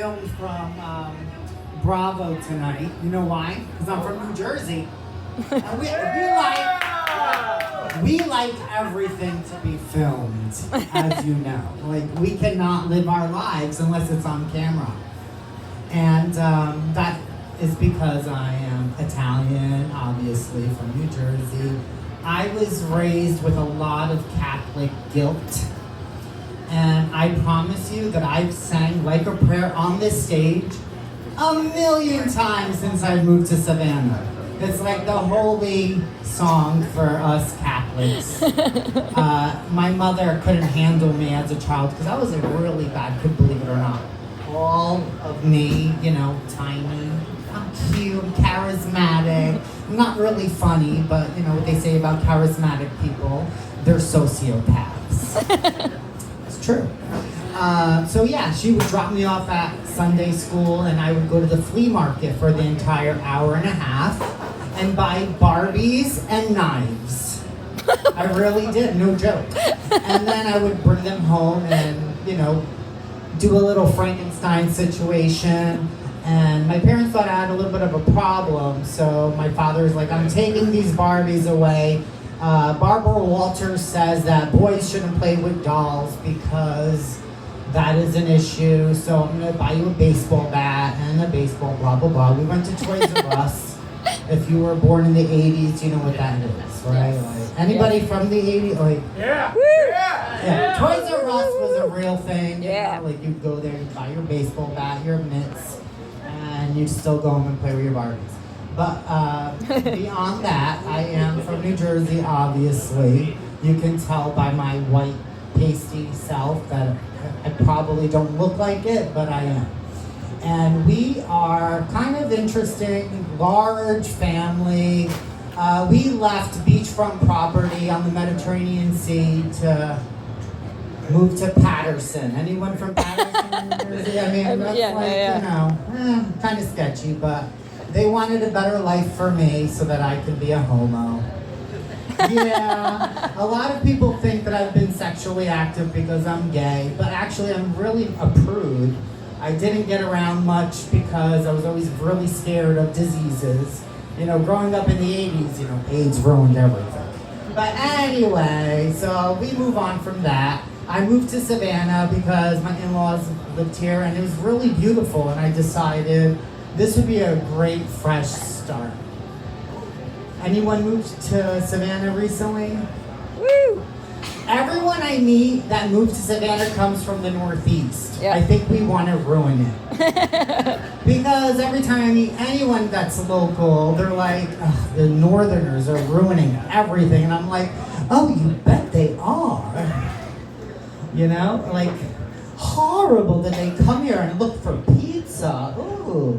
filmed from Bravo tonight. You know why? Because I'm from New Jersey. And we like everything to be filmed, as you know. Like, we cannot live our lives unless it's on camera. And that is because I am Italian, obviously, from New Jersey. I was raised with a lot of Catholic guilt. And I promise you that I've sang Like a Prayer on this stage 1,000,000 times since I moved to Savannah. It's like the holy song for us Catholics. My mother couldn't handle me as a child because I was a really bad kid, believe it or not. All of me, you know, tiny, I'm cute, I'm charismatic. I'm not really funny, but you know what they say about charismatic people, they're sociopaths. It's true. So yeah, she would drop me off at Sunday school and I would go to the flea market for the entire hour and a half and buy Barbies and knives. I really did, no joke. And then I would bring them home and, you know, do a little Frankenstein situation. And my parents thought I had a little bit of a problem, so my father was like, I'm taking these Barbies away. Barbara Walters says that boys shouldn't play with dolls because that is an issue, so I'm gonna buy you a baseball bat and a baseball blah blah blah. We went to Toys R Us. If you were born in the 80s, you know what that is, right? Like, anybody from the 80s? Like, yeah. Toys R Us was a real thing. You know? Like, you'd go there, you'd buy your baseball bat, your mitts, and you'd still go home and play with your Barbies. But beyond that, I am from New Jersey, obviously. You can tell by my white, pasty self that I probably don't look like it, but I am. And we are kind of interesting, large family. We left beachfront property on the Mediterranean Sea to move to Patterson. Anyone from Patterson, New Jersey? I mean, that's you know, kind of sketchy, but they wanted a better life for me so that I could be a homo. Yeah, a lot of people think that I've been sexually active because I'm gay, but actually I'm really a prude. I didn't get around much because I was always really scared of diseases. You know, growing up in the 80s, you know, AIDS ruined everything. But anyway, so we move on from that. I moved to Savannah because my in-laws lived here and it was really beautiful, and I decided this would be a great fresh start. Anyone moved to Savannah recently? Woo! Everyone I meet that moved to Savannah comes from the Northeast. Yep. I think we want to ruin it. Because every time I meet anyone that's local, they're like, the Northerners are ruining everything. And I'm like, oh, you bet they are. You know, like, horrible that they come here and look for pizza. Ooh,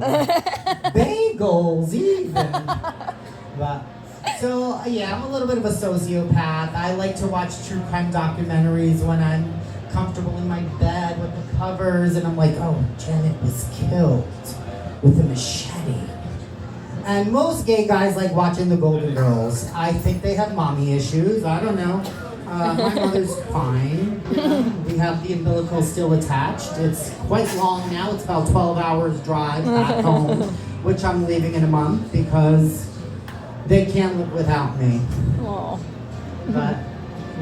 bagels even. But, so, yeah, I'm a little bit of a sociopath. I like to watch true crime documentaries when I'm comfortable in my bed with the covers, and I'm like, oh, Janet was killed with a machete. And most gay guys like watching the Golden Girls. I think they have mommy issues. I don't know. My mother's fine. You know, we have the umbilical still attached. It's quite long now. It's about 12 hours drive back home, which I'm leaving in a month because they can't live without me. Aww. But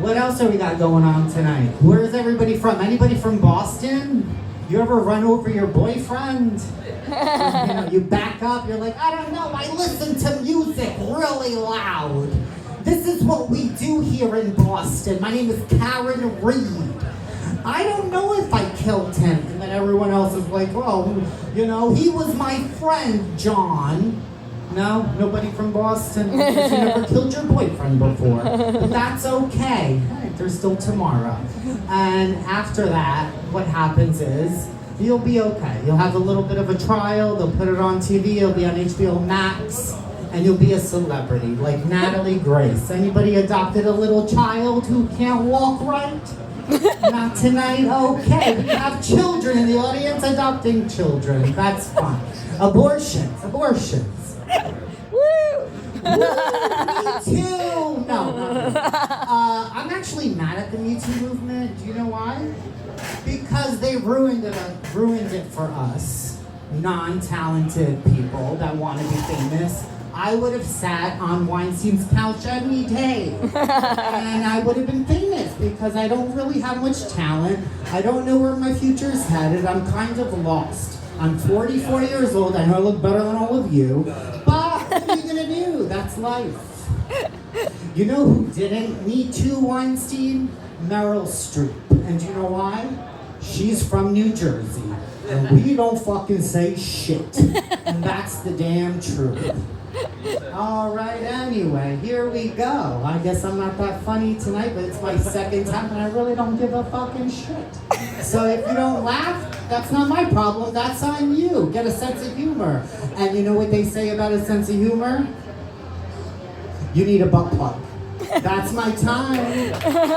what else are we got going on tonight? Where is everybody from? Anybody from Boston? You ever run over your boyfriend? You know, you back up, you're like, I don't know, I listen to music really loud. This is what we do here in Boston. My name is Karen Reed. I don't know if I killed him. And then everyone else is like, oh, you know, he was my friend, John. No? Nobody from Boston? Because you never killed your boyfriend before. But that's okay. There's still tomorrow. And after that, what happens is, you'll be okay. You'll have a little bit of a trial. They'll put it on TV. It'll be on HBO Max. And you'll be a celebrity, like Natalie Grace. Anybody adopted a little child who can't walk right? Not tonight? Okay. We have children in the audience adopting children. That's fine. Abortions. Woo! Me too. No, No. I'm actually mad at the Me Too movement. Do you know why? Because they ruined it for us, non-talented people that want to be famous. I would have sat on Weinstein's couch any day, and I would have been famous because I don't really have much talent. I don't know where my future is headed. I'm kind of lost. I'm 44 years old. I know I look better than all of you, but what are you gonna do? That's life. You know who didn't need to Weinstein? Meryl Streep. And you know why? She's from New Jersey. And we don't fucking say shit. And that's the damn truth. Alright, anyway, here we go. I guess I'm not that funny tonight, but it's my second time and I really don't give a fucking shit. So if you don't laugh, that's not my problem, that's on you. Get a sense of humor. And you know what they say about a sense of humor? You need a butt plug. That's my time.